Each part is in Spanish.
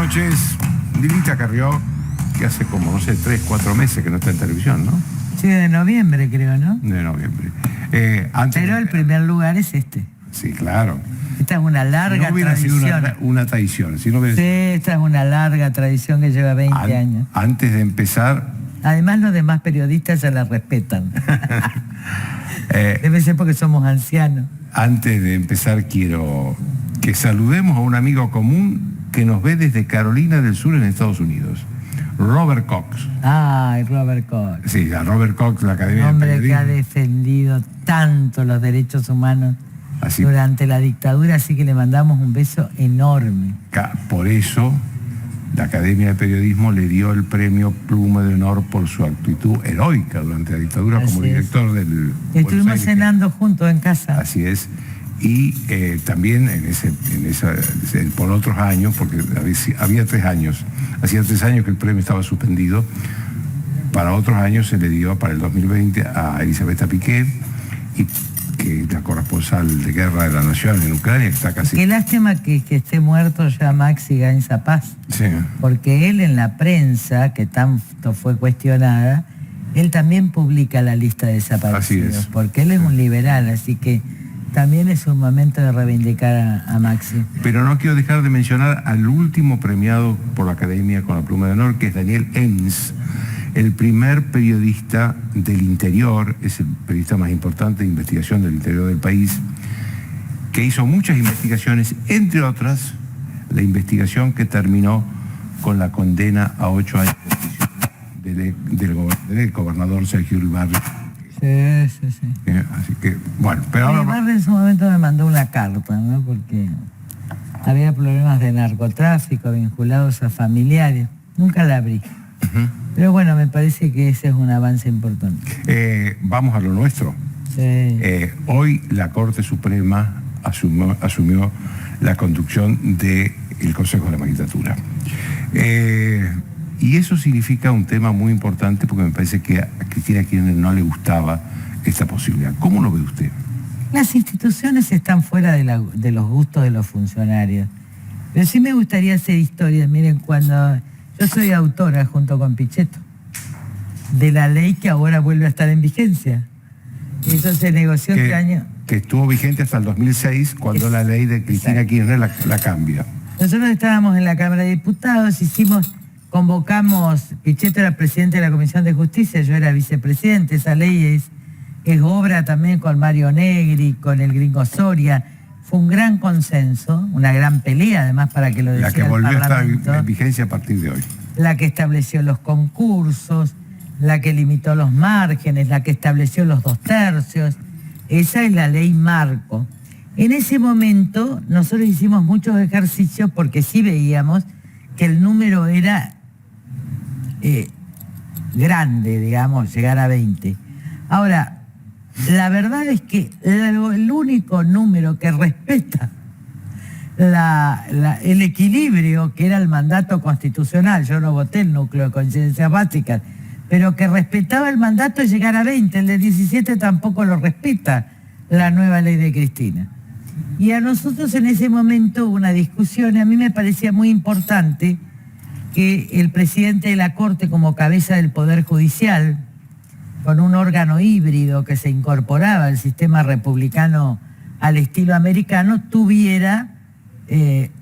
noches. Lilita Carrió, que hace como, no sé, 3, 4 meses que no está en televisión, ¿no? Sí, de noviembre creo, ¿no? De noviembre. Pero el primer lugar es este. Sí, claro. Esta es una larga no hubiera tradición. sido una tradición. Si no hubiera... Sí, esta es una larga tradición que lleva 20 años. Antes de empezar... Además, los demás periodistas ya la respetan. Debe ser porque somos ancianos. Antes de empezar, quiero que saludemos a un amigo común que nos ve desde Carolina del Sur en Estados Unidos. Robert Cox. Ay, Robert Cox. Sí, a Robert Cox, la Academia Un hombre de Periodismo. que ha defendido tanto los derechos humanos durante la dictadura, así que le mandamos un beso enorme. Por eso, la Academia de Periodismo le dio el premio Pluma de Honor por su actitud heroica durante la dictadura como director del... Estuvimos cenando juntos en casa. Así es. Y también por otros años, porque había 3 años, hacía 3 años que el premio estaba suspendido, para otros años se le dio para el 2020 a Elisabetta Piqué, que es la corresponsal de guerra de la Nación en Ucrania, que está casi... Qué lástima que esté muerto ya Maxi Gainza Paz, sí. Porque él en la prensa, que tanto fue cuestionada, él también publica la lista de desaparecidos, porque él es un liberal, así que también es un momento de reivindicar a Maxi. Pero no quiero dejar de mencionar al último premiado por la Academia con la Pluma de Honor, que es Daniel Enns, el primer periodista del interior, es el periodista más importante de investigación del interior del país, que hizo muchas investigaciones, entre otras, la investigación que terminó con la condena a 8 años de prisión del gobernador Sergio Uribarri. Sí. Así que, bueno, pero ahora... Uribarri en su momento me mandó una carta, ¿no? Porque había problemas de narcotráfico vinculados a familiares. Nunca la abrí. Pero bueno, me parece que ese es un avance importante. Vamos a lo nuestro. Sí. Hoy la Corte Suprema asumió la conducción del Consejo de la Magistratura. Y eso significa un tema muy importante porque me parece que a Cristina Kirchner no le gustaba esta posibilidad. ¿Cómo lo ve usted? Las instituciones están fuera de los gustos de los funcionarios. Pero sí me gustaría hacer historias. Miren, cuando yo soy autora junto con Pichetto de la ley que ahora vuelve a estar en vigencia. Eso se negoció este año. Que estuvo vigente hasta el 2006 cuando la ley de Cristina Kirchner la cambia. Nosotros estábamos en la Cámara de Diputados, convocamos, Pichetto era presidente de la Comisión de Justicia, yo era vicepresidente, esa ley es obra también con Mario Negri, con el gringo Soria. Fue un gran consenso, una gran pelea además para que lo decidiera el Parlamento. La que volvió a estar en vigencia a partir de hoy. La que estableció los concursos, la que limitó los márgenes, la que estableció los 2/3. Esa es la ley marco. En ese momento nosotros hicimos muchos ejercicios porque sí veíamos que el número era grande, digamos, llegar a 20. Ahora, la verdad es que el único número que respeta el equilibrio que era el mandato constitucional, yo no voté el núcleo de coincidencias básicas, pero que respetaba el mandato es llegar a 20, el de 17 tampoco lo respeta la nueva ley de Cristina. Y a nosotros en ese momento hubo una discusión, y a mí me parecía muy importante que el presidente de la Corte como cabeza del Poder Judicial, con un órgano híbrido que se incorporaba al sistema republicano al estilo americano, tuviera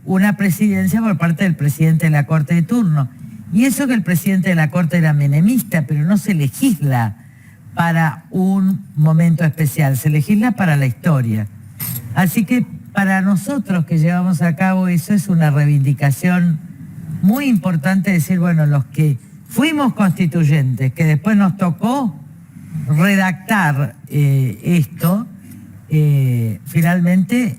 una presidencia por parte del presidente de la Corte de turno. Y eso que el presidente de la Corte era menemista, pero no se legisla para un momento especial, se legisla para la historia. Así que para nosotros que llevamos a cabo eso es una reivindicación muy importante, decir, bueno, los que fuimos constituyentes, que después nos tocó redactar esto, finalmente,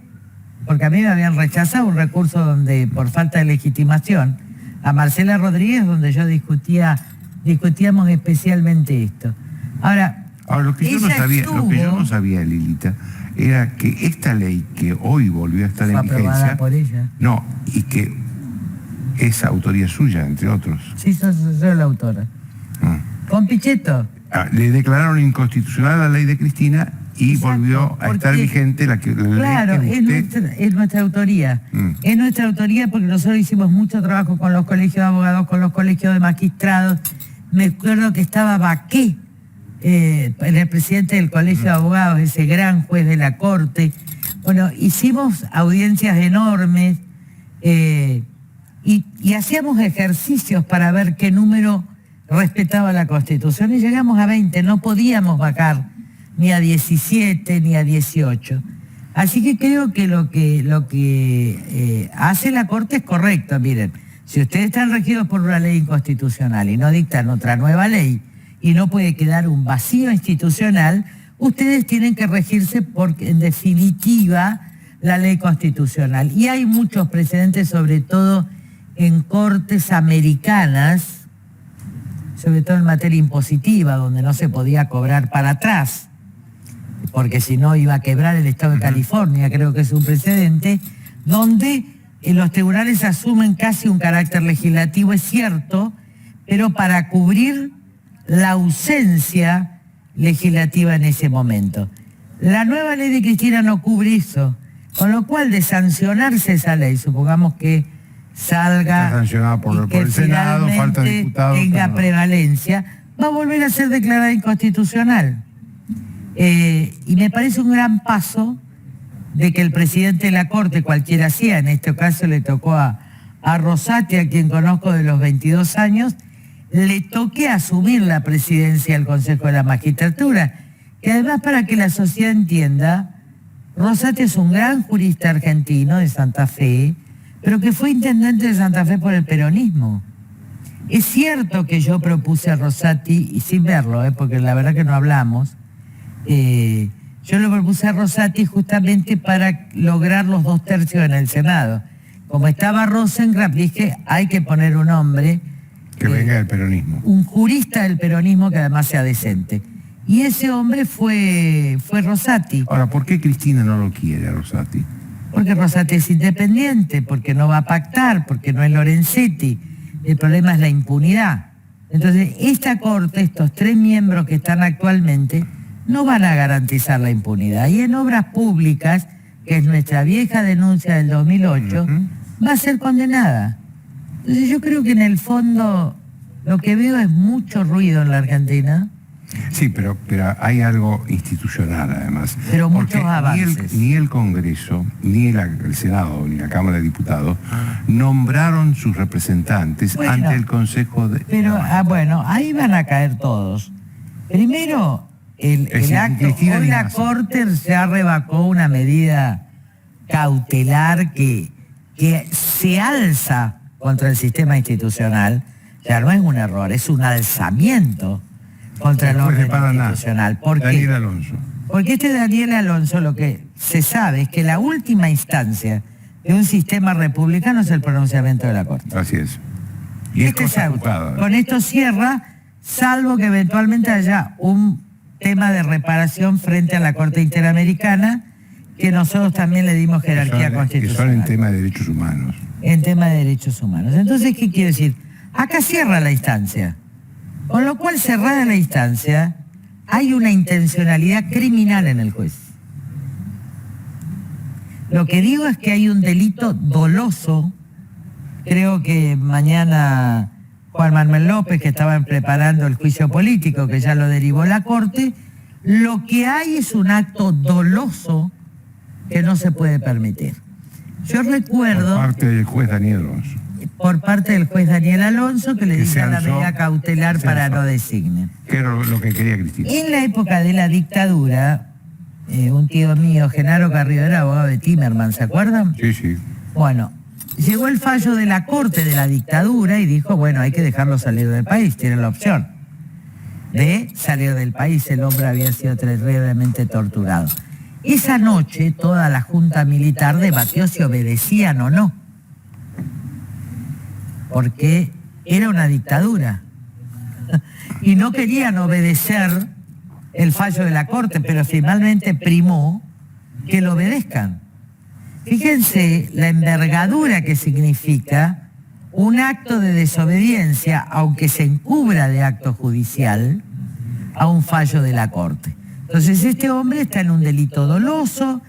porque a mí me habían rechazado un recurso donde por falta de legitimación, a Marcela Rodríguez, donde yo discutíamos especialmente esto. Ahora lo que yo no sabía, Lilita, era que esta ley que hoy volvió a estar en vigencia, por ella. No, y que es autoría suya, entre otros. Sí, soy la autora. Con Pichetto. Le declararon inconstitucional la ley de Cristina y Exacto, volvió a estar porque, vigente la ley claro, que usted... es nuestra autoría. Es nuestra autoría porque nosotros hicimos mucho trabajo con los colegios de abogados, con los colegios de magistrados. Me acuerdo que estaba Baqué, el presidente del colegio de abogados, ese gran juez de la corte. Bueno, hicimos audiencias enormes y hacíamos ejercicios para ver qué número respetaba la Constitución y llegamos a 20, no podíamos bajar ni a 17 ni a 18. Así que creo que lo que hace la Corte es correcto. Miren, si ustedes están regidos por una ley inconstitucional y no dictan otra nueva ley y no puede quedar un vacío institucional, ustedes tienen que regirse por, en definitiva, la ley constitucional. Y hay muchos precedentes, sobre todo en cortes americanas, sobre todo en materia impositiva, donde no se podía cobrar para atrás, porque si no iba a quebrar el Estado de California, creo que es un precedente, donde los tribunales asumen casi un carácter legislativo, es cierto, pero para cubrir la ausencia legislativa en ese momento. La nueva ley de Cristina no cubre eso, con lo cual de sancionarse esa ley, supongamos que salga está sancionada por que el Senado, falta diputados, tenga pero... prevalencia, va a volver a ser declarada inconstitucional. Y me parece un gran paso de que el presidente de la Corte, cualquiera sea, en este caso le tocó a Rosati, a quien conozco de los 22 años, le toque asumir la presidencia del Consejo de la Magistratura, que además, para que la sociedad entienda, Rosati es un gran jurista argentino de Santa Fe, pero que fue intendente de Santa Fe por el peronismo. Es cierto que yo propuse a Rosati, y sin verlo, porque la verdad que no hablamos, yo lo propuse a Rosati justamente para lograr los 2 tercios en el Senado. Como estaba Rosenkrantz, dije, hay que poner un hombre... que venga del peronismo. Un jurista del peronismo que además sea decente. Y ese hombre fue Rosati. Ahora, ¿por qué Cristina no lo quiere a Rosati? Porque Rosati es independiente, porque no va a pactar, porque no es Lorenzetti. El problema es la impunidad. Entonces, esta Corte, estos 3 miembros que están actualmente, no van a garantizar la impunidad. Y en obras públicas, que es nuestra vieja denuncia del 2008, va a ser condenada. Entonces yo creo que en el fondo lo que veo es mucho ruido en la Argentina. Sí, pero hay algo institucional además. Pero muchos avances. Ni el Congreso, ni el Senado, ni la Cámara de Diputados nombraron sus representantes ante el Consejo de... Pero, bueno, ahí van a caer todos. Primero, el acto, hoy la Corte ya revocó una medida cautelar que se alza contra el sistema institucional. Ya no es un error, es un alzamiento contra el orden institucional. ¿Por qué? Daniel Alonso. Porque Daniel Alonso, lo que se sabe es que la última instancia de un sistema republicano es el pronunciamiento de la Corte. Así es. Y es cosa juzgada. Con esto cierra, salvo que eventualmente haya un tema de reparación frente a la Corte Interamericana, que nosotros también le dimos jerarquía constitucional. Que son en tema de derechos humanos. En tema de derechos humanos. Entonces, ¿qué quiere decir? Acá cierra la instancia. Con lo cual, cerrada la instancia, hay una intencionalidad criminal en el juez. Lo que digo es que hay un delito doloso. Creo que mañana Juan Manuel López, que estaban preparando el juicio político, que ya lo derivó la Corte, lo que hay es un acto doloso que no se puede permitir. Yo recuerdo... Por parte del juez Daniel Alonso. Por parte del juez Daniel Alonso, que le dicta la medida cautelar para no designen. Que era lo que quería Cristina. En la época de la dictadura, un tío mío, Genaro Carrillo, era abogado de Timerman, ¿se acuerdan? Sí, sí. Bueno, llegó el fallo de la Corte de la dictadura y dijo, bueno, hay que dejarlo salir del país, tienen la opción de salir del país. El hombre había sido terriblemente torturado. Esa noche toda la Junta Militar debatió si obedecían o no, porque era una dictadura y no querían obedecer el fallo de la Corte, pero finalmente primó que lo obedezcan. Fíjense la envergadura que significa un acto de desobediencia, aunque se encubra de acto judicial, a un fallo de la Corte. Entonces este hombre está en un delito doloso,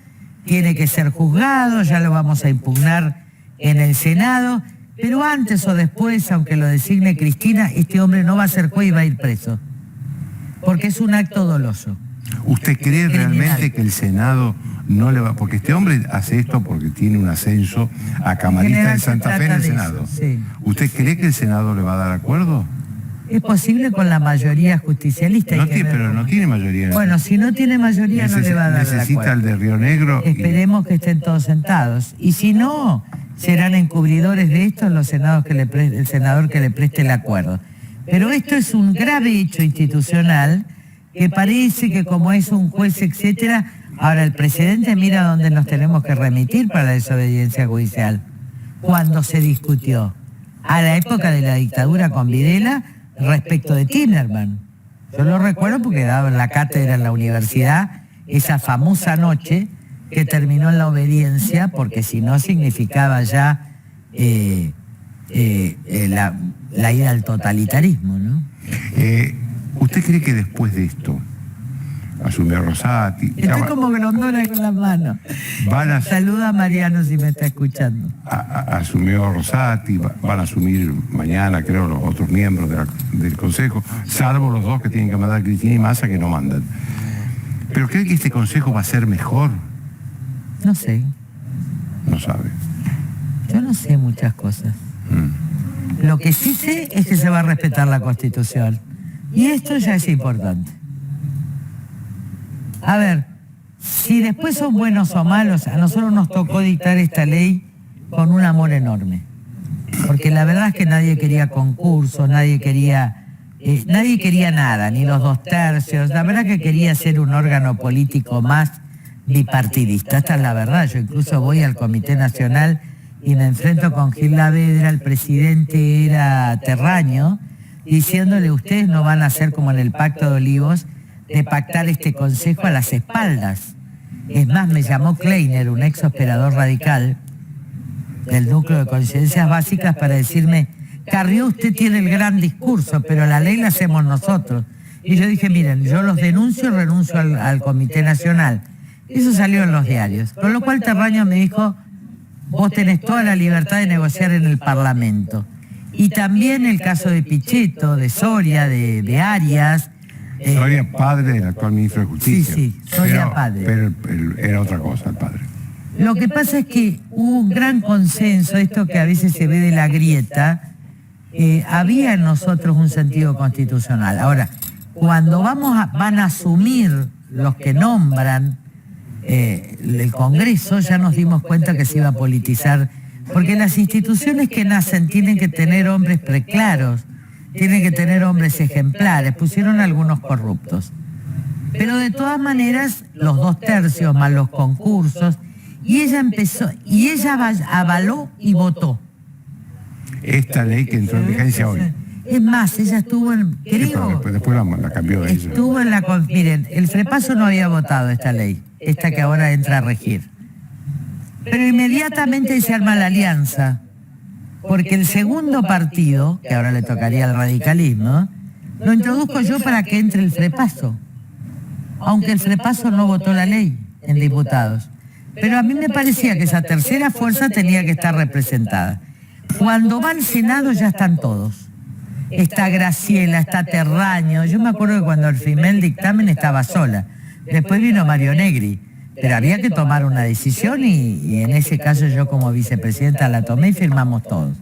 tiene que ser juzgado, ya lo vamos a impugnar en el Senado, pero antes o después, aunque lo designe Cristina, este hombre no va a ser juez y va a ir preso, porque es un acto doloso. ¿Usted cree realmente que el Senado no le va...? Porque este hombre hace esto porque tiene un ascenso a camarista de Santa Fe en el Senado. Eso, sí. ¿Usted cree que el Senado le va a dar acuerdo? Es posible con la mayoría justicialista. No tiene, pero no tiene mayoría. Bueno, si no tiene mayoría no le va a dar necesita el de Río Negro. Esperemos que estén todos sentados. Y si no, serán encubridores de esto el senador que le preste el acuerdo. Pero esto es un grave hecho institucional que parece que como es un juez, etcétera, ahora el presidente mira dónde nos tenemos que remitir para la desobediencia judicial. Cuando se discutió a la época de la dictadura con Videla respecto de Timerman. Yo lo recuerdo porque daba en la cátedra en la universidad esa famosa noche que terminó en la obediencia, porque si no significaba ya la ida al totalitarismo, ¿no? ¿Usted cree que después de esto asumió Rosati? Estoy como Grondona con las manos. Saluda a Mariano si me está escuchando. Asumió Rosati, van a asumir mañana, creo, los otros miembros del Consejo, salvo los dos que tienen que mandar, Cristina y Massa, que no mandan. ¿Pero cree que este Consejo va a ser mejor? No sé. No sabe. Yo no sé muchas cosas. Lo que sí sé es que se va a respetar la Constitución. Y esto ya es importante. A ver, si después son buenos o malos, a nosotros nos tocó dictar esta ley con un amor enorme. Porque la verdad es que nadie quería concursos, nadie quería nada, ni los 2/3. La verdad que quería ser un órgano político más bipartidista. Esta es la verdad. Yo incluso voy al Comité Nacional y me enfrento con Gil Lavedra, el presidente era Terraño, diciéndole: ustedes no van a hacer como en el Pacto de Olivos, de pactar este consejo a las espaldas. Es más, me llamó Kleiner, un ex operador radical del núcleo de conciencias básicas, para decirme: Carrió, usted tiene el gran discurso, pero la ley la hacemos nosotros. Y yo dije: miren, yo los denuncio y renuncio al Comité Nacional. Eso salió en los diarios. Con lo cual Terraño me dijo: vos tenés toda la libertad de negociar en el Parlamento. Y también el caso de Pichetto, de Soria, de Arias. Soria, padre del actual ministro de Justicia. Sí, Soria, padre. Pero era otra cosa, el padre. Lo que pasa es que hubo un gran consenso, esto que a veces se ve de la grieta, había en nosotros un sentido constitucional. Ahora, cuando van a asumir los que nombran el Congreso, ya nos dimos cuenta que se iba a politizar, porque las instituciones que nacen tienen que tener hombres preclaros, tienen que tener hombres ejemplares. Pusieron algunos corruptos, pero de todas maneras los 2/3 más los concursos, y ella avaló y votó esta ley que entró en vigencia hoy. Es más, ella estuvo en, creo, después la cambió ella. Estuvo en miren, el Frepaso no había votado esta ley, esta que ahora entra a regir. Pero inmediatamente se arma la alianza, porque el segundo partido, que ahora le tocaría al radicalismo, lo introduzco yo para que entre el Frepaso, aunque el Frepaso no votó la ley en diputados. Pero a mí me parecía que esa tercera fuerza tenía que estar representada. Cuando va al Senado ya están todos. Está Graciela, está Terraño. Yo me acuerdo que cuando firmé el dictamen estaba sola. Después vino Mario Negri. Pero había que tomar una decisión y en ese caso yo como vicepresidenta la tomé y firmamos todos.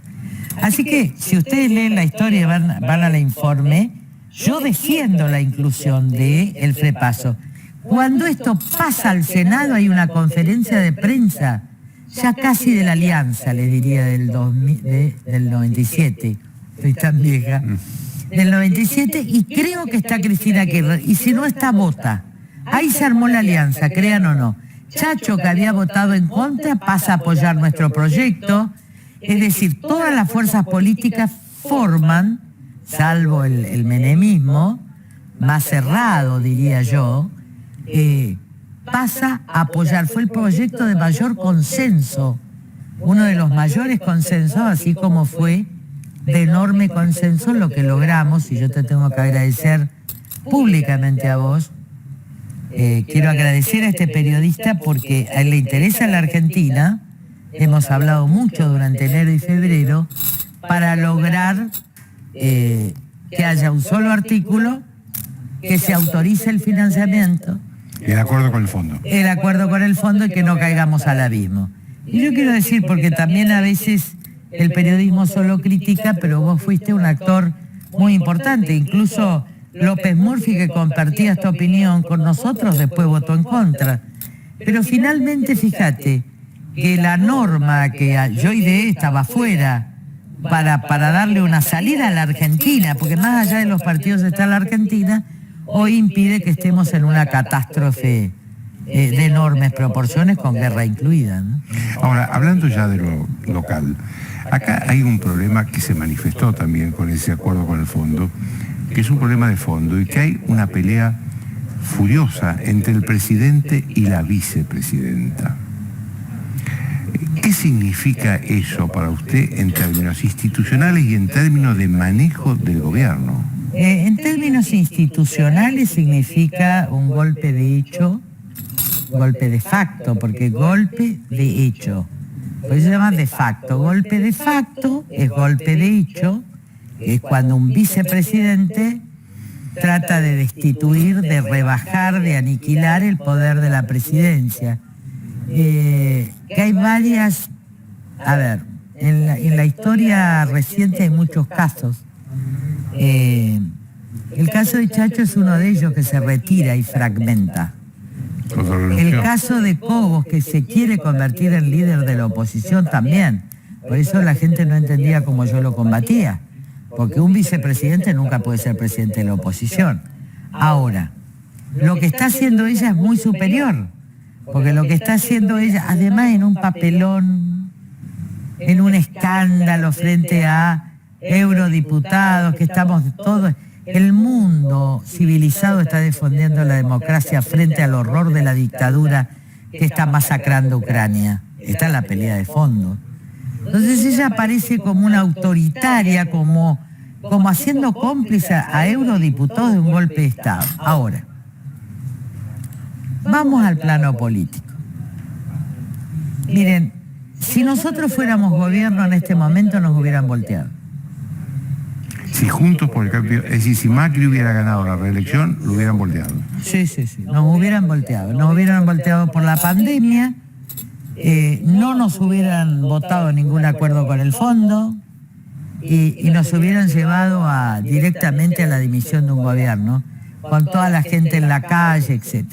Así que si ustedes leen la historia y van al informe, yo defiendo la inclusión del Frepaso. Cuando esto pasa al Senado hay una conferencia de prensa, ya casi de la alianza, les diría, del 97. Estoy tan vieja. Del 97, y creo que está Cristina Kirchner, y si no está, vota. Ahí se armó la alianza, crean o no. Chacho, que había votado en contra, pasa a apoyar nuestro proyecto. Es decir, todas las fuerzas políticas forman, salvo el menemismo, más cerrado, diría yo, pasa a apoyar. Fue el proyecto de mayor consenso, uno de los mayores consensos, así como fue de enorme consenso lo que logramos, y yo te tengo que agradecer públicamente a vos, quiero agradecer a este periodista porque a él le interesa la Argentina. Hemos hablado mucho durante enero y febrero para lograr que haya un solo artículo, que se autorice el financiamiento. El acuerdo con el fondo. El acuerdo con el fondo y que no caigamos al abismo. Y yo quiero decir, porque también a veces el periodismo solo critica, pero vos fuiste un actor muy importante. Incluso López Murphy, que compartía esta opinión con nosotros, después votó en contra. Pero finalmente, fíjate, que la norma que Joy estaba fuera para darle una salida a la Argentina, porque más allá de los partidos está la Argentina, hoy impide que estemos en una catástrofe de enormes proporciones, con guerra incluida, ¿no? Ahora, hablando ya de lo local, acá hay un problema que se manifestó también con ese acuerdo con el fondo, que es un problema de fondo y que hay una pelea furiosa entre el presidente y la vicepresidenta. ¿Qué significa eso para usted en términos institucionales y en términos de manejo del gobierno? En términos institucionales significa un golpe de hecho, golpe de facto, porque golpe de hecho, por eso se llama de facto. Golpe de facto es golpe de hecho, es cuando un vicepresidente trata de destituir, de rebajar, de aniquilar el poder de la presidencia. Que hay varias, a ver, en la historia reciente hay muchos casos. El caso de Chacho es uno de ellos, que se retira y fragmenta. El caso de Cobos, que se quiere convertir en líder de la oposición, también. Por eso la gente no entendía cómo yo lo combatía, porque un vicepresidente nunca puede ser presidente de la oposición. Ahora, lo que está haciendo ella es muy superior, porque lo que está haciendo ella, además en un papelón, en un escándalo frente a eurodiputados, que estamos todos... El mundo civilizado está defendiendo la democracia frente al horror de la dictadura que está masacrando Ucrania. Está en la pelea de fondo. Entonces ella aparece como una autoritaria, como haciendo cómplice a eurodiputados de un golpe de Estado. Ahora, vamos al plano político. Miren, si nosotros fuéramos gobierno en este momento nos hubieran volteado. Si Juntos por el Cambio, es decir, si Macri hubiera ganado la reelección, lo hubieran volteado. Sí, nos hubieran volteado. Nos hubieran volteado por la pandemia, no nos hubieran votado ningún acuerdo con el fondo y nos hubieran llevado directamente a la dimisión de un gobierno, con toda la gente en la calle, etc.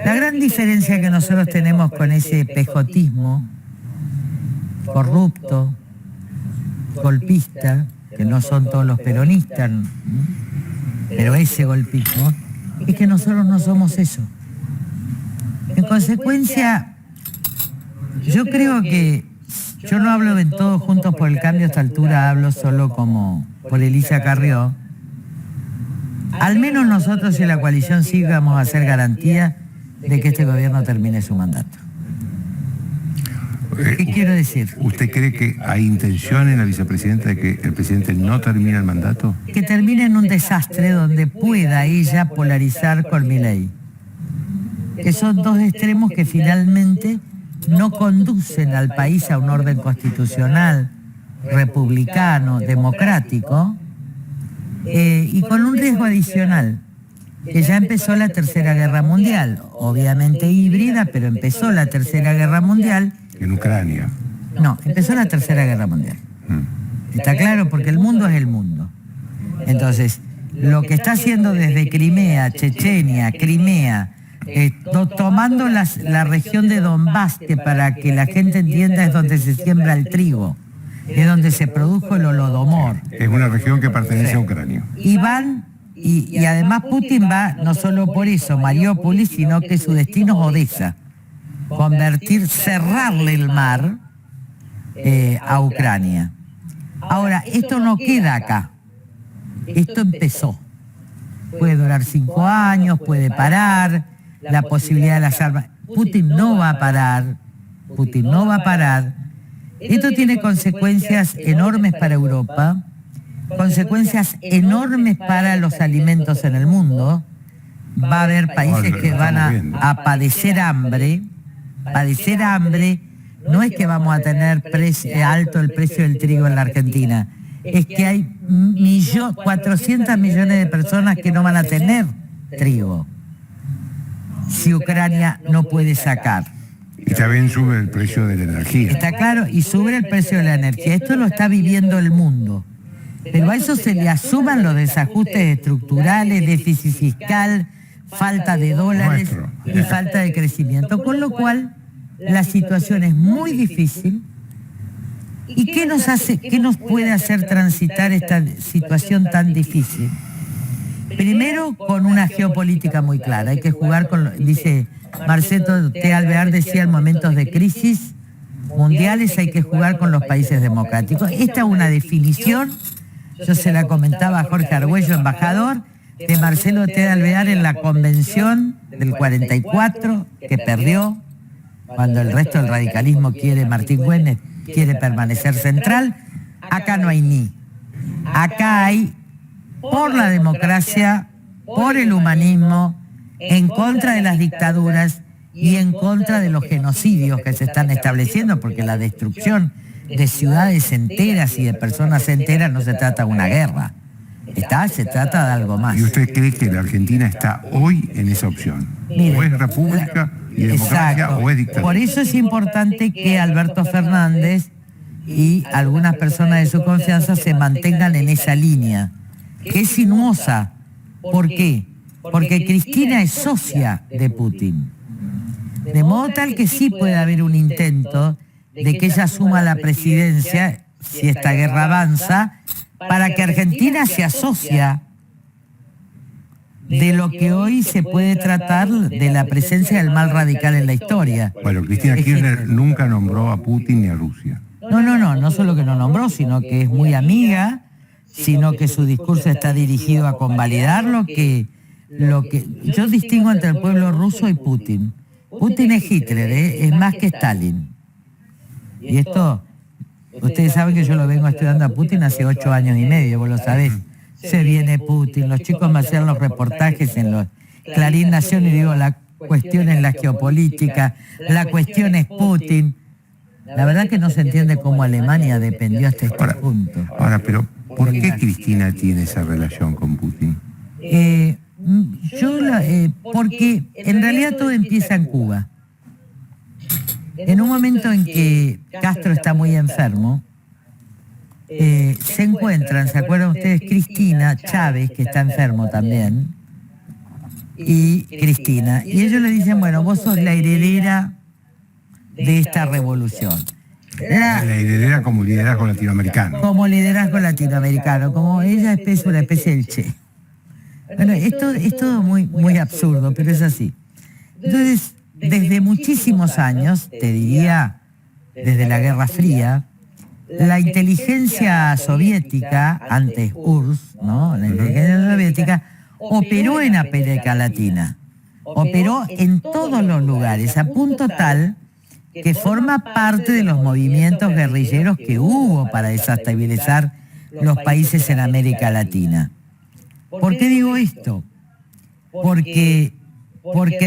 La gran diferencia que nosotros tenemos con ese pejotismo corrupto, golpista, que no son todos los peronistas, ¿no? Pero ese golpismo, es que nosotros no somos eso. En consecuencia, yo creo que yo no hablo en todos Juntos por el Cambio a esta altura, hablo solo como por Elisa Carrió. Al menos nosotros y la coalición sí vamos a hacer garantía de que este gobierno termine su mandato. ¿Qué quiero decir? ¿Usted cree que hay intención en la vicepresidenta de que el presidente no termine el mandato? Que termine en un desastre donde pueda ella polarizar con Milei. Que son dos extremos que finalmente no conducen al país a un orden constitucional, republicano, democrático, y con un riesgo adicional, que ya empezó la Tercera Guerra Mundial, obviamente híbrida, pero empezó la Tercera Guerra Mundial. En Ucrania. No, empezó la Tercera Guerra Mundial. Está claro, porque el mundo es el mundo. Entonces, lo que está haciendo desde Crimea, Chechenia, Crimea, tomando la región de Donbass, que para que la gente entienda es donde se siembra el trigo, es donde se produjo el holodomor. Es una región que pertenece a Ucrania. Y además Putin va, no solo por eso, Mariupol, sino que su destino es Odessa. Cerrarle el mar a Ucrania. Ahora, esto no queda acá. Esto empezó. Puede durar 5 años, puede parar, la posibilidad de las armas. Putin no va a parar. Esto tiene consecuencias enormes para Europa, consecuencias enormes para los alimentos en el mundo, va a haber países que van a padecer hambre. Padecer hambre no es que vamos a tener alto el precio del trigo en la Argentina, es que hay 400 millones de personas que no van a tener trigo si Ucrania no puede sacar. Y también sube el precio de la energía. Está claro, y sube el precio de la energía. Esto lo está viviendo el mundo. Pero a eso se le asuman los desajustes estructurales, déficit fiscal, falta de dólares y falta de crecimiento. Con lo cual, la situación es muy difícil. ¿Y qué nos puede hacer transitar esta situación tan difícil? Primero, con una geopolítica muy clara. Hay que jugar dice Marcelo T. Alvear, decía, en momentos de crisis mundiales hay que jugar con los países democráticos. Esta es una definición, yo se la comentaba a Jorge Argüello, embajador, de Marcelo T. Alvear en la convención del 44, que perdió, cuando el resto del radicalismo Martín Güemes quiere permanecer central. Acá no hay ni. Acá hay por la democracia, por el humanismo, en contra de las dictaduras y en contra de los genocidios que se están estableciendo, porque la destrucción de ciudades enteras y de personas enteras no se trata de una guerra, se trata de algo más. ¿Y usted cree que la Argentina está hoy en esa opción? Mire, o es república y democracia, exacto, o es dictadura. Por eso es importante que Alberto Fernández y algunas personas de su confianza se mantengan en esa línea, que es sinuosa. ¿Por qué? Porque Cristina es socia de Putin. De modo tal que sí puede haber un intento de que ella asuma la presidencia, si esta guerra avanza, para que Argentina se asocia de lo que hoy se puede tratar de la presencia del mal radical en la historia. Bueno, Cristina Kirchner nunca nombró a Putin ni a Rusia. No solo que no nombró, sino que es muy amiga, sino que su discurso está dirigido a convalidar lo que yo distingo entre el pueblo ruso y Putin. Putin es Hitler, es más que Stalin. Y esto, ustedes saben que yo lo vengo estudiando a Putin hace 8 años y medio, vos lo sabés. Se viene Putin, los chicos me hacían los reportajes en los Clarín Nación y digo, la cuestión es la geopolítica, la cuestión es Putin. La verdad que no se entiende cómo Alemania dependió hasta este punto. Ahora, pero ¿por qué Cristina tiene esa relación con Putin? Porque en realidad todo empieza en Cuba. En un momento en que Castro está muy enfermo, se encuentran, ¿se acuerdan ustedes? Cristina, Chávez, que está enfermo también, y Cristina. Y ellos le dicen, bueno, vos sos la heredera de esta revolución. La heredera como liderazgo latinoamericano. Como liderazgo latinoamericano, como ella es una especie del Che. Bueno, es todo muy, muy absurdo, pero es así. Entonces, desde muchísimos años, te diría, desde la Guerra Fría, la inteligencia soviética, antes URSS, ¿no? La inteligencia soviética operó en América Latina, operó en todos los lugares, a punto tal que forma parte de los movimientos guerrilleros que hubo para desestabilizar los países en América Latina. ¿Por qué digo esto? Porque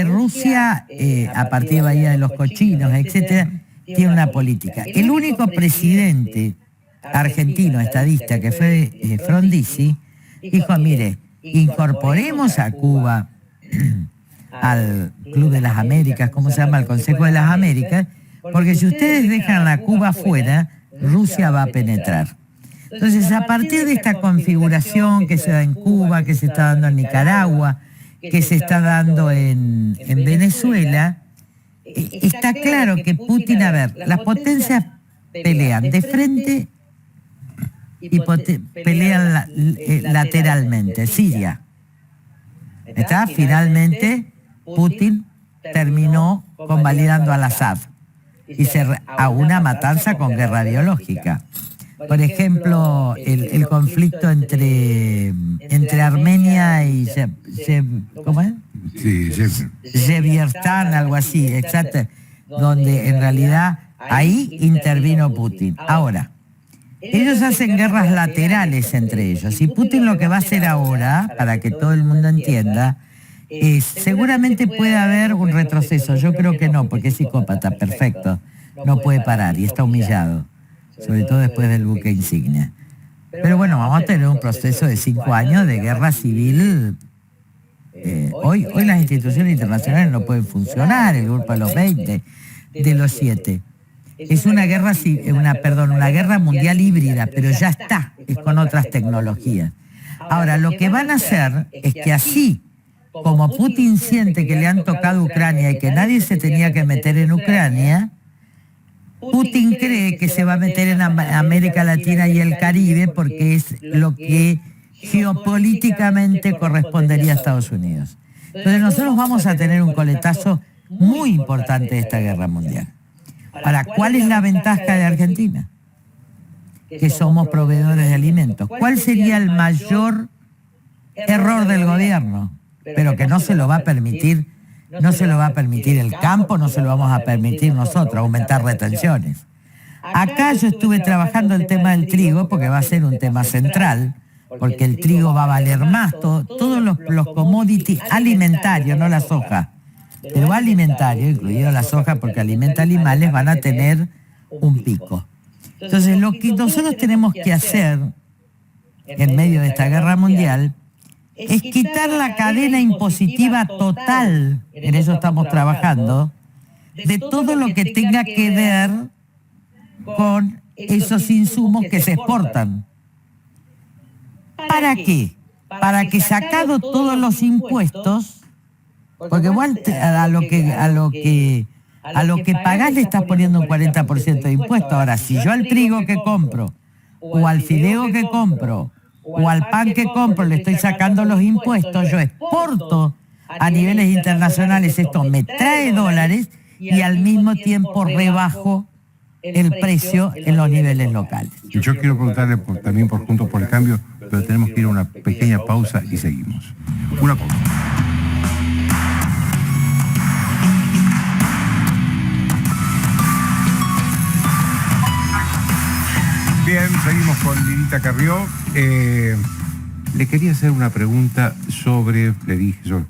Rusia, a partir de Bahía de los Cochinos, etcétera, tiene una política. El único presidente argentino estadista que fue Frondizi dijo, mire, incorporemos a Cuba al Club de las Américas, ¿cómo se llama? Al Consejo de las Américas, porque si ustedes dejan a Cuba fuera, Rusia va a penetrar. Entonces, a partir de esta configuración que se da en Cuba, que se está dando en Nicaragua, que se está dando en Venezuela, está claro que Putin, las potencias pelean de frente y pelean lateralmente. Siria. Finalmente, Putin terminó convalidando al Assad y a una matanza con guerra biológica. Por ejemplo, el conflicto entre Armenia y ¿cómo es? Sí, Yeviertán, algo así, exacto, donde en realidad ahí intervino Putin. Ahora, ellos hacen guerras laterales entre ellos, y Putin lo que va a hacer ahora, para que todo el mundo entienda, Seguramente puede haber un retroceso, yo creo que no, porque es psicópata, perfecto, no puede parar y está humillado, sobre todo después del buque insignia. Pero bueno, vamos a tener un proceso de 5 años de guerra civil. Hoy las instituciones internacionales no pueden funcionar, el grupo de los 20, de los 7. Es una guerra, una guerra mundial híbrida, pero ya está, es con otras tecnologías. Ahora, lo que van a hacer es que así como Putin siente que le han tocado Ucrania y que nadie se tenía que meter en Ucrania, Putin cree que se va a meter en América Latina y el Caribe porque es lo que geopolíticamente correspondería a Estados Unidos. Entonces nosotros vamos a tener un coletazo muy importante de esta guerra mundial. Ahora, ¿cuál es la ventaja de Argentina? Que somos proveedores de alimentos. ¿Cuál sería el mayor error del gobierno? Pero que no se lo va a permitir, no se lo va a permitir el campo, no se lo vamos a permitir nosotros, aumentar retenciones. Acá yo estuve trabajando el tema del trigo porque va a ser un tema central, porque el trigo va a valer más, todos los commodities alimentarios, no la soja, pero alimentario, incluido la soja porque alimenta animales, van a tener un pico. Entonces lo que nosotros tenemos que hacer en medio de esta guerra mundial es quitar la cadena impositiva total, en eso estamos trabajando, de todo lo que tenga que ver con esos insumos que se exportan. ¿Para qué? Para que sacado todos los impuestos, porque igual a lo que pagás le estás poniendo un 40% de impuesto. Ahora, si yo al trigo que compro, o al fideo que compro, o al pan que compro le estoy sacando los impuestos, yo exporto a niveles internacionales, esto me trae dólares y al mismo tiempo rebajo el precio en los niveles locales. Yo quiero preguntarle también por Juntos por el Cambio, pero tenemos que ir a una pequeña pausa y seguimos. Una pausa. Bien, seguimos con Lilita Carrió. Le quería hacer una pregunta sobre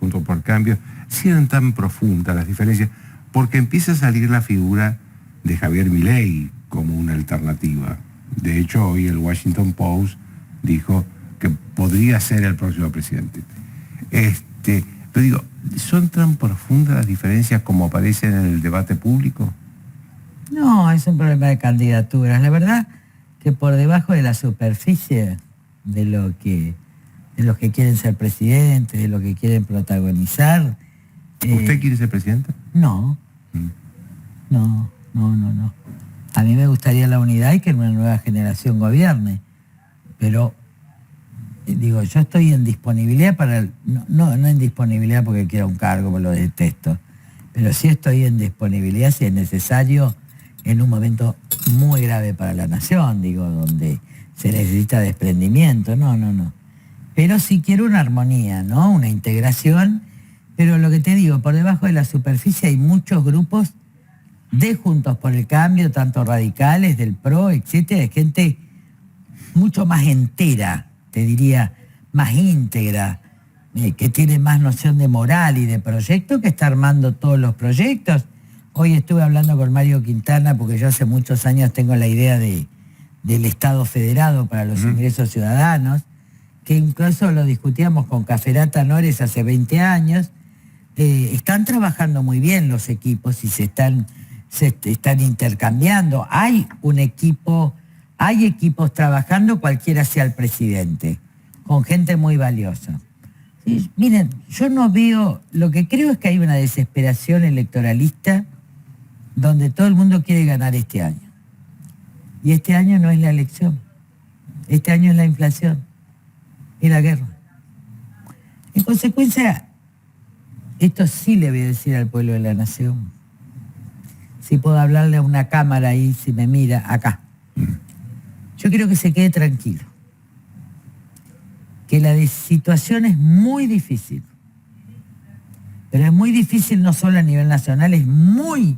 Juntos por el Cambio, si eran tan profundas las diferencias, porque empieza a salir la figura de Javier Milei como una alternativa. De hecho, hoy el Washington Post dijo que podría ser el próximo presidente. Pero digo, ¿son tan profundas las diferencias como aparecen en el debate público? No, es un problema de candidaturas. La verdad que por debajo de la superficie de los que quieren ser presidentes, de lo que quieren protagonizar. ¿Usted quiere ser presidente? No. No. A mí me gustaría la unidad y que una nueva generación gobierne. Pero, digo, yo estoy en disponibilidad para... No en disponibilidad porque quiera un cargo, porque lo detesto. Pero sí estoy en disponibilidad si es necesario en un momento muy grave para la nación, digo, donde se necesita desprendimiento. No. Pero sí quiero una armonía, ¿no? Una integración. Pero lo que te digo, por debajo de la superficie hay muchos grupos de Juntos por el Cambio, tanto radicales, del PRO, etcétera, de gente mucho más entera, te diría, más íntegra, que tiene más noción de moral y de proyecto, que está armando todos los proyectos. Hoy estuve hablando con Mario Quintana, porque yo hace muchos años tengo la idea del Estado federado para los ingresos ciudadanos, que incluso lo discutíamos con Caferata Nores hace 20 años. Están trabajando muy bien los equipos y se están intercambiando. Hay equipos trabajando, cualquiera sea el presidente, con gente muy valiosa. Sí, miren, yo no veo, lo que creo es que hay una desesperación electoralista donde todo el mundo quiere ganar este año. Y este año no es la elección, este año es la inflación y la guerra. En consecuencia, esto sí le voy a decir al pueblo de la nación. Si puedo hablarle a una cámara ahí, si me mira, acá. Yo quiero que se quede tranquilo. Que la situación es muy difícil. Pero es muy difícil no solo a nivel nacional, es muy,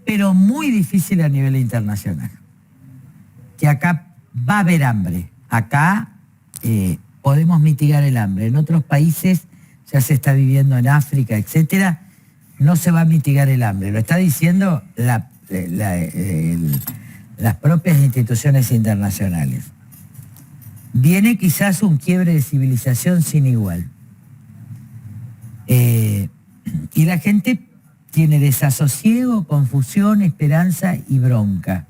pero muy difícil a nivel internacional. Que acá va a haber hambre. Acá podemos mitigar el hambre. En otros países ya se está viviendo en África, etcétera, no se va a mitigar el hambre. Lo está diciendo las propias instituciones internacionales. Viene quizás un quiebre de civilización sin igual. Y la gente tiene desasosiego, confusión, esperanza y bronca.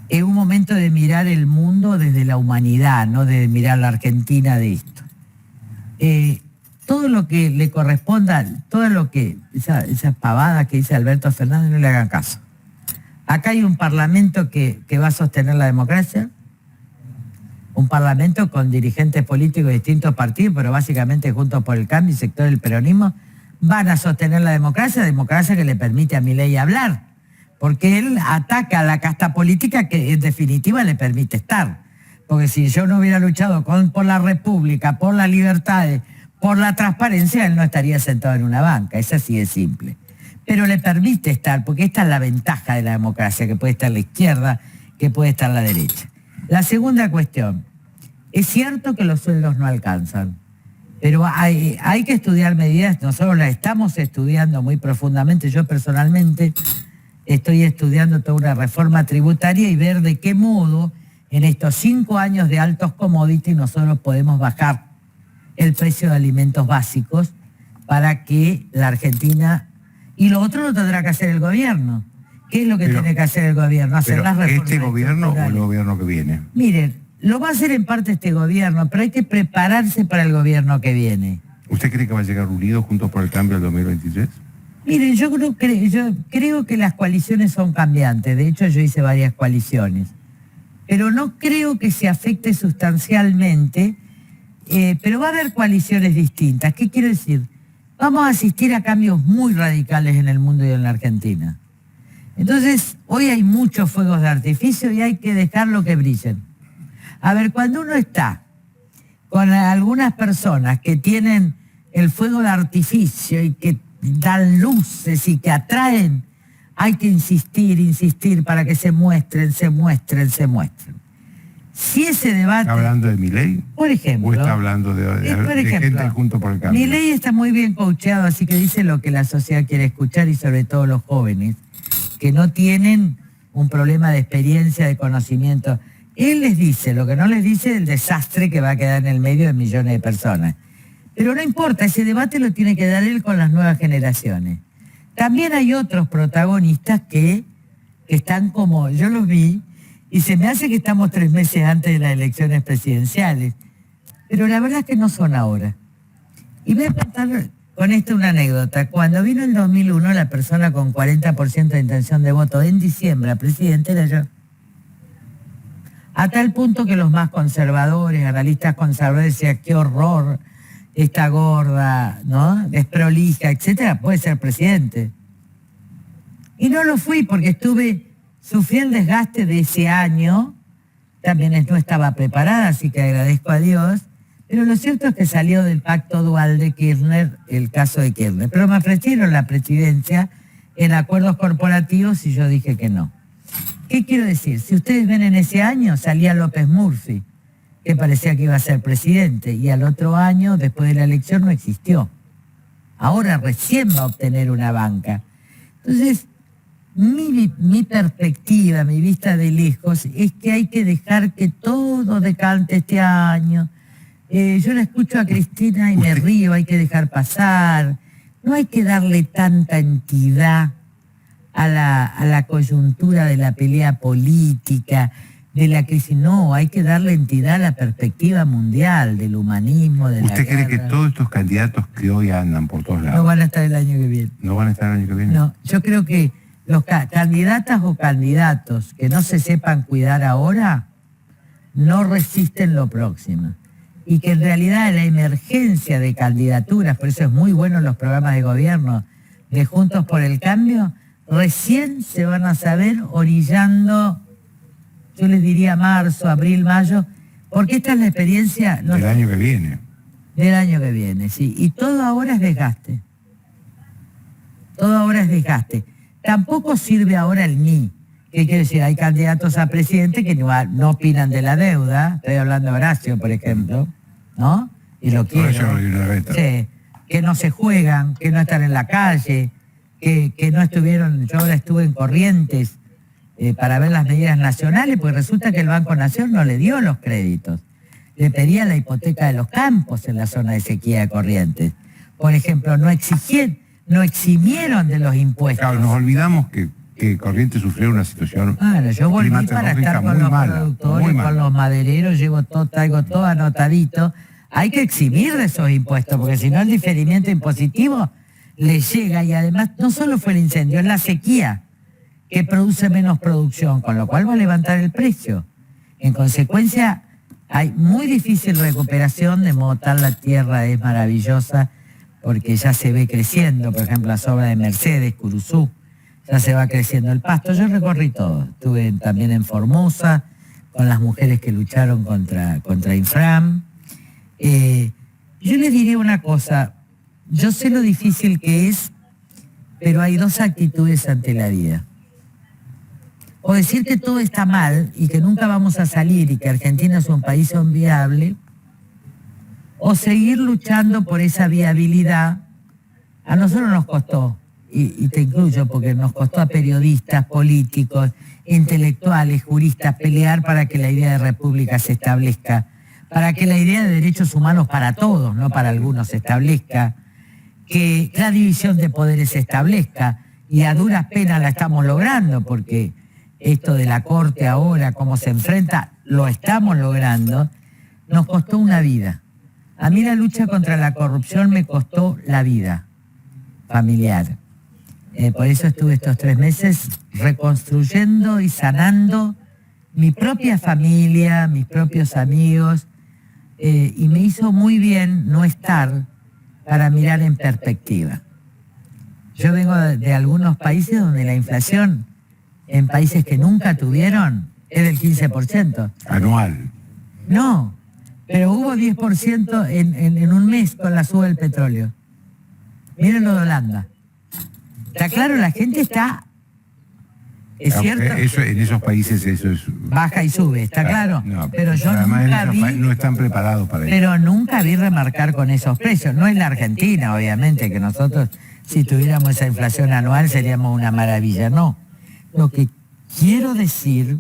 Es un momento de mirar el mundo desde la humanidad, no de mirar la Argentina de esto. Todo lo que le corresponda, todo lo que, esas pavadas que dice Alberto Fernández, no le hagan caso. Acá hay un parlamento que va a sostener la democracia, un parlamento con dirigentes políticos de distintos partidos, pero básicamente Juntos por el Cambio y sector del peronismo, van a sostener la democracia que le permite a Milei hablar, porque él ataca a la casta política que en definitiva le permite estar. Porque si yo no hubiera luchado por la república, por las libertades, por la transparencia, él no estaría sentado en una banca, es así de simple. Pero le permite estar, porque esta es la ventaja de la democracia, que puede estar la izquierda, que puede estar la derecha. La segunda cuestión, es cierto que los sueldos no alcanzan, pero hay que estudiar medidas, nosotros las estamos estudiando muy profundamente, yo personalmente estoy estudiando toda una reforma tributaria y ver de qué modo en estos 5 años de altos commodities nosotros podemos bajar el precio de alimentos básicos para que la Argentina... Y lo otro lo tendrá que hacer el gobierno. ¿Qué es lo que tiene que hacer el gobierno? Hacer las reformas. ¿Este gobierno o el gobierno que viene? Miren, lo va a hacer en parte este gobierno, pero hay que prepararse para el gobierno que viene. ¿Usted cree que va a llegar unido Juntos por el Cambio al 2023? Miren, yo creo que las coaliciones son cambiantes. De hecho, yo hice varias coaliciones. Pero no creo que se afecte sustancialmente, pero va a haber coaliciones distintas. ¿Qué quiero decir? Vamos a asistir a cambios muy radicales en el mundo y en la Argentina. Entonces, hoy hay muchos fuegos de artificio y hay que dejarlo que brillen. A ver, cuando uno está con algunas personas que tienen el fuego de artificio y que dan luces y que atraen, hay que insistir para que se muestren. Si ese debate... ¿Está hablando de Milei? Por ejemplo. ¿O está hablando de gente Juntos por el Cambio? Milei está muy bien coacheado, así que dice lo que la sociedad quiere escuchar y sobre todo los jóvenes, que no tienen un problema de experiencia, de conocimiento. Él les dice, lo que no les dice es el desastre que va a quedar en el medio de millones de personas. Pero no importa, ese debate lo tiene que dar él con las nuevas generaciones. También hay otros protagonistas que están como, yo los vi, y se me hace que estamos 3 meses antes de las elecciones presidenciales. Pero la verdad es que no son ahora. Y voy a contar con esto una anécdota. Cuando vino el 2001, la persona con 40% de intención de voto en diciembre a presidente era yo. A tal punto que los más conservadores, analistas conservadores decían, qué horror, esta gorda, ¿no? Desprolija, etcétera, puede ser presidente. Y no lo fui porque sufrí el desgaste de ese año, también no estaba preparada, así que agradezco a Dios, pero lo cierto es que salió del pacto dual de Kirchner, el caso de Kirchner. Pero me ofrecieron la presidencia en acuerdos corporativos y yo dije que no. ¿Qué quiero decir? Si ustedes ven en ese año, salía López Murphy, que parecía que iba a ser presidente, y al otro año, después de la elección, no existió. Ahora recién va a obtener una banca. Entonces, mi perspectiva, mi vista de lejos, es que hay que dejar que todo decante este año. Yo la escucho a Cristina y me río, hay que dejar pasar. No hay que darle tanta entidad a la coyuntura de la pelea política, de la crisis. No, hay que darle entidad a la perspectiva mundial, del humanismo, de la guerra. ¿Usted cree que todos estos candidatos que hoy andan por todos lados no van a estar el año que viene? ¿No van a estar el año que viene? No, yo creo que los candidatas o candidatos que no se sepan cuidar ahora no resisten lo próximo. Y que en realidad la emergencia de candidaturas, por eso es muy bueno los programas de gobierno de Juntos por el Cambio, recién se van a saber orillando, yo les diría marzo, abril, mayo, porque esta es la experiencia... Del año que viene. Del año que viene, sí. Y todo ahora es desgaste. Todo ahora es desgaste. Tampoco sirve ahora el ni. ¿Qué quiere decir? Hay candidatos a presidente que no opinan de la deuda. Estoy hablando de Horacio, por ejemplo, ¿no? y lo quiero. Sí, que no se juegan, que no están en la calle, que no estuvieron, yo ahora estuve en Corrientes para ver las medidas nacionales, pues resulta que el Banco Nación no le dio los créditos. Le pedía la hipoteca de los campos en la zona de sequía de Corrientes. Por ejemplo, no eximieron de los impuestos. Claro, nos olvidamos que Corrientes sufrió una situación. Bueno, yo volví para estar con los productores, con los madereros, traigo todo anotadito. Hay que eximir de esos impuestos, porque si no el diferimiento impositivo le llega, y además no solo fue el incendio, es la sequía que produce menos producción, con lo cual va a levantar el precio. En consecuencia, hay muy difícil recuperación, de modo tal la tierra es maravillosa, porque ya se ve creciendo, por ejemplo, la obras de Mercedes, Curuzú, ya se va creciendo el pasto. Yo recorrí todo, estuve también en Formosa, con las mujeres que lucharon contra Infram. Yo les diré una cosa, yo sé lo difícil que es, pero hay dos actitudes ante la vida. O decir que todo está mal y que nunca vamos a salir y que Argentina es un país inviable, o seguir luchando por esa viabilidad. A nosotros nos costó, y te incluyo porque nos costó a periodistas, políticos, intelectuales, juristas, pelear para que la idea de república se establezca, para que la idea de derechos humanos para todos, no para algunos, se establezca, que la división de poderes se establezca, y a duras penas la estamos logrando, porque esto de la Corte ahora, cómo se enfrenta, lo estamos logrando. Nos costó una vida. A mí la lucha contra la corrupción me costó la vida familiar. Por eso estuve estos 3 meses reconstruyendo y sanando mi propia familia, mis propios amigos, y me hizo muy bien no estar para mirar en perspectiva. Yo vengo de algunos países donde la inflación, en países que nunca tuvieron, es del 15%. Anual. No, pero hubo 10% en un mes con la suba del petróleo. Miren lo de Holanda. Está claro, la gente está... Es cierto. Eso, en esos países eso es... Baja y sube, está claro. No, pero yo además nunca vi... No están preparados para eso. Pero nunca vi remarcar con esos precios. No en la Argentina, obviamente, que nosotros, si tuviéramos esa inflación anual, seríamos una maravilla. No. Lo que quiero decir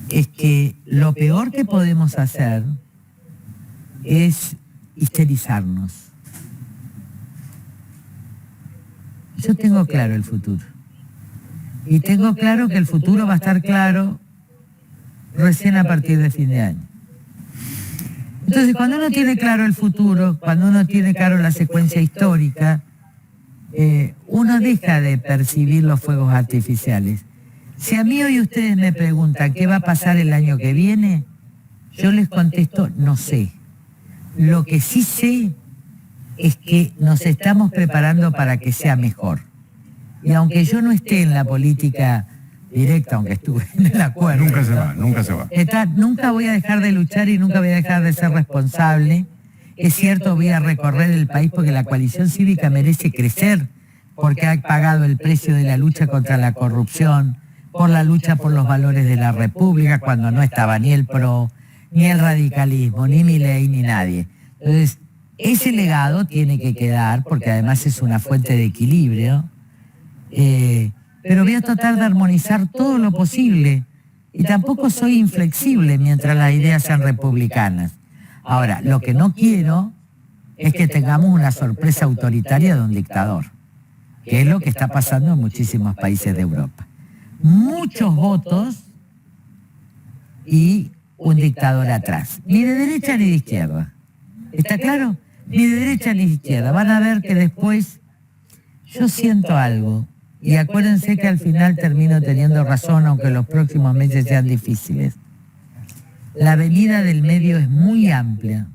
es que lo peor que podemos hacer es histerizarnos. Yo tengo claro el futuro. Y tengo claro que el futuro va a estar claro recién a partir de fin de año. Entonces, cuando uno tiene claro el futuro, cuando uno tiene claro la secuencia histórica, uno deja de percibir los fuegos artificiales. Si a mí hoy ustedes me preguntan qué va a pasar el año que viene, yo les contesto, no sé. Lo que sí sé es que nos estamos preparando para que sea mejor. Y aunque yo no esté en la política directa, aunque estuve en el acuerdo... Nunca se va, nunca se va. Nunca voy a dejar de luchar y nunca voy a dejar de ser responsable. Es cierto, voy a recorrer el país porque la coalición cívica merece crecer, porque ha pagado el precio de la lucha contra la corrupción, por la lucha por los valores de la República, cuando no estaba ni el PRO, ni el radicalismo, ni Milei, ni nadie. Entonces, ese legado tiene que quedar, porque además es una fuente de equilibrio, pero voy a tratar de armonizar todo lo posible, y tampoco soy inflexible mientras las ideas sean republicanas. Ahora, lo que no quiero es que tengamos una sorpresa autoritaria de un dictador, que es lo que está pasando en muchísimos países de Europa. Muchos votos y un dictador atrás. Ni de derecha ni de izquierda. ¿Está claro? Ni de derecha ni de izquierda. Van a ver que después yo siento algo. Y acuérdense que al final termino teniendo razón, aunque los próximos meses sean difíciles. La avenida del medio es muy amplia.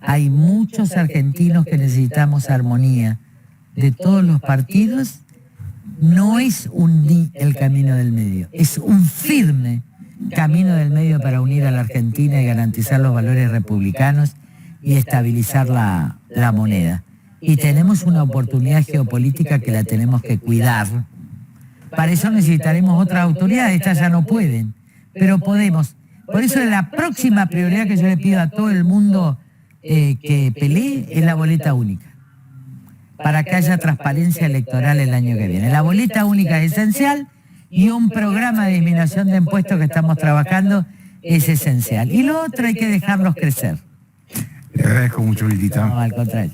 Hay muchos argentinos que necesitamos armonía de todos los partidos. No es el camino del medio, es un firme camino del medio para unir a la Argentina y garantizar los valores republicanos y estabilizar la moneda. Y tenemos una oportunidad geopolítica que la tenemos que cuidar. Para eso necesitaremos otras autoridades, estas ya no pueden, pero podemos. Por eso la próxima prioridad que yo le pido a todo el mundo que peleé es la boleta única, para que haya transparencia electoral el año que viene. La boleta única es esencial y un programa de disminución de impuestos que estamos trabajando es esencial. Y lo otro hay que dejarlos crecer. Le agradezco mucho, Lilita. No, al contrario.